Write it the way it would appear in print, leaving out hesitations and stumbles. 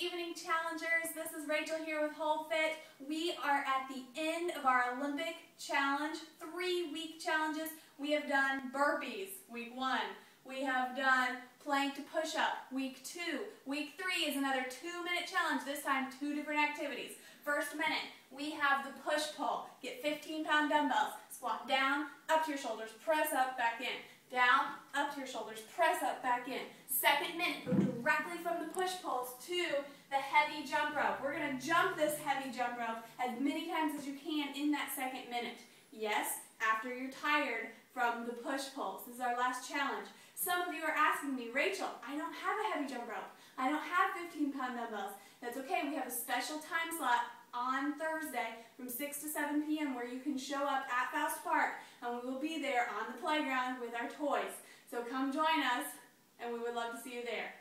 evening, challengers. This is Rachel here with Whole Fit. We are at the end of our Olympic challenge, 3-week challenges. We have done burpees, week 1. We have done plank to push-up, week 2. Week 3 is another 2-minute challenge, this time 2 different activities. First minute, we have the push-pull. Get 15-pound dumbbells, squat down, up to your shoulders, press up, back in. Down, up to your shoulders, press up, back in. Second minute, go directly from the push-pulls to the heavy jump rope. We're going to jump this heavy jump rope as many times as you can in that second minute. Yes, after you're tired from the push-pulls. This is our last challenge. Some of you are asking me, Rachel, I don't have a heavy jump rope. I don't have 15-pound dumbbells. That's okay. We have a special time slot on Thursday from 6 to 7 p.m. where you can show up at Faust Park, and we will be there on the playground with our toys. So come join us, and we would love to see you there.